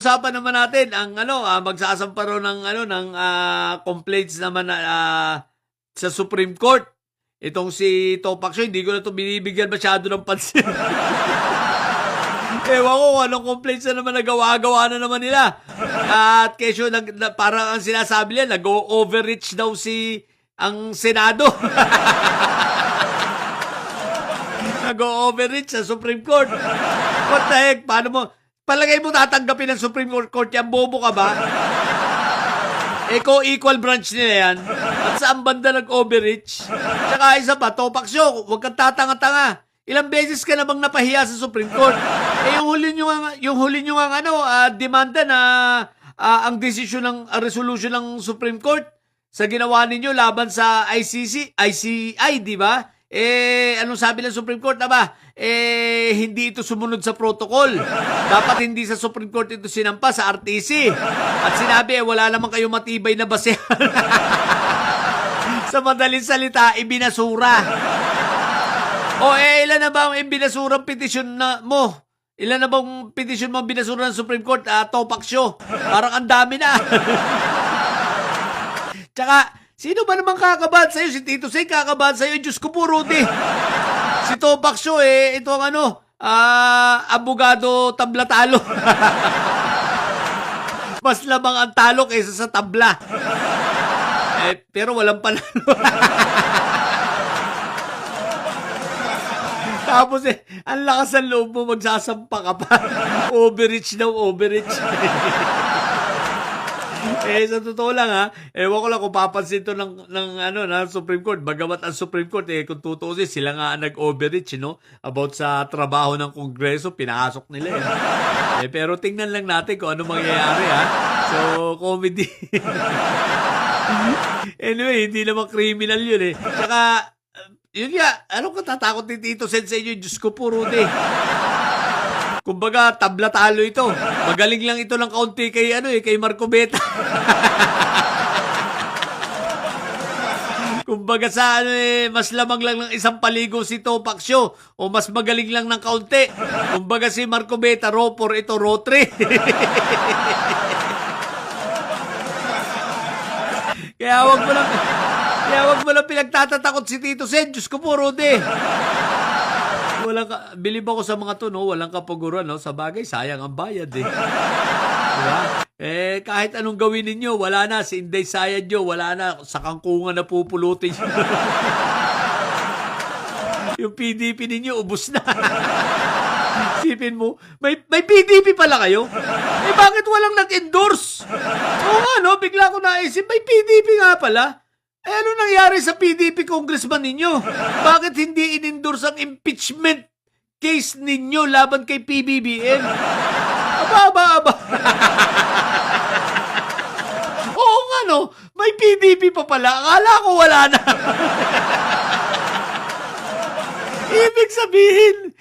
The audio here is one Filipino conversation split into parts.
Usapan naman natin ang magsasampa raw ng complaints naman sa Supreme Court. Itong si Topak Sio, hindi ko na 'to binibigyan masyado ng pansin. Ewan ko kung anong complaints na naman nagawa-gawa na naman nila. At kesyo, parang ang sinasabi nila, nag-overreach daw ang Senado. Nag-overreach sa Supreme Court. What the heck? Paano mo? Palagay mo tatanggapin ng Supreme Court yan? Bobo ka ba? Equal branch nila yan. At saan banda nag-overreach? Tsaka isa pa, Topak Sio, huwag kang tatanga-tanga. Ilang beses ka na bang napahiya sa Supreme Court? Yung huli nyo demanda na ang desisyon ng resolution ng Supreme Court sa ginawa ninyo laban sa ICI, di ba? Anong sabi ng Supreme Court na ba? Hindi ito sumunod sa protocol. Dapat hindi sa Supreme Court ito sinampa, sa RTC. At sinabi, wala naman kayo matibay na basehan. Sa madaling salita, ibinasura. Ilan na ba ang ibinasurang petisyon mo? Ilan na bang petisyon mo binasura ng Supreme Court? Topak Sio. Parang ang dami na. Tsaka, sino ba naman kakabahan sa'yo? Si Tito Sen kakabahan sa'yo. Diyos ko po, Rudy. Si Topak Sio, ito ang abogado tabla-talo. Mas lamang ang talo kaysa sa tabla. Pero walang panalo. Tapos ang lakas ng loob mo, magsasampa ka pa. Overreach daw, overreach. Sa totoo lang ewan ko lang kung papansin to ng Supreme Court. Bagamat ang Supreme Court, kung tutuusin, sila nga nag-overreach, about sa trabaho ng Kongreso, pinasok nila pero tingnan lang natin kung ano mangyayari, So, comedy. Anyway, hindi naman criminal yun Tsaka, yun nga, anong katatakot ni Tito Sen sa inyo? Diyos ko po, Rudy. Kumbaga, tabla-talo ito. Magaling lang ito ng kaunti kay Marco Beta. Kumbaga mas lamang lang ng isang paligo si Topak Sio o mas magaling lang ng kaunti. Kumbaga si Marco Beta, row 4, ito row 3. Kaya wag mo lang pinagtatatakot si Tito Sen. Diyos ko po, Rudy. Bilib ako sa mga to, walang kapaguran, Sa bagay, sayang ang bayad, Diba? Kahit anong gawin ninyo, wala na. Si Inday Sayad nyo, wala na. Sa kangkungan na pupulutin. Yung PDP ninyo, ubos na. Isipin mo, may PDP pala kayo? Bakit walang nag-endorse? Oo nga, bigla ko naisip, may PDP nga pala. Ano nangyari sa PDP congressman ninyo? Bakit hindi in-endorse ang impeachment case ninyo laban kay PBBM? Aba. Oo nga, may PDP pa pala. Akala ko wala na. Ibig sabihin,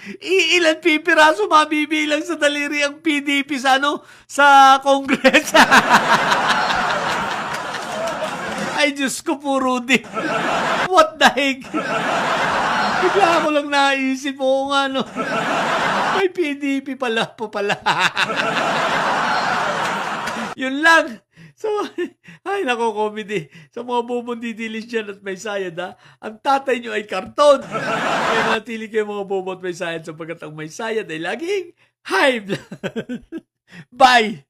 ilan pipiraso mabibilang sa daliri ang PDP sa Congress. Ay, Diyos ko po, Rudy. What the heck? Bigla ko lang naisip, nga, may PDP pala. Yun lang. So, ay, nako, comedy. Sa mga bobong didilis dyan at may sayad, ang tatay nyo ay karton. Kaya natili kayo mga bobo at may sayad sapagkat ang may sayad ay laging high blood. Bye!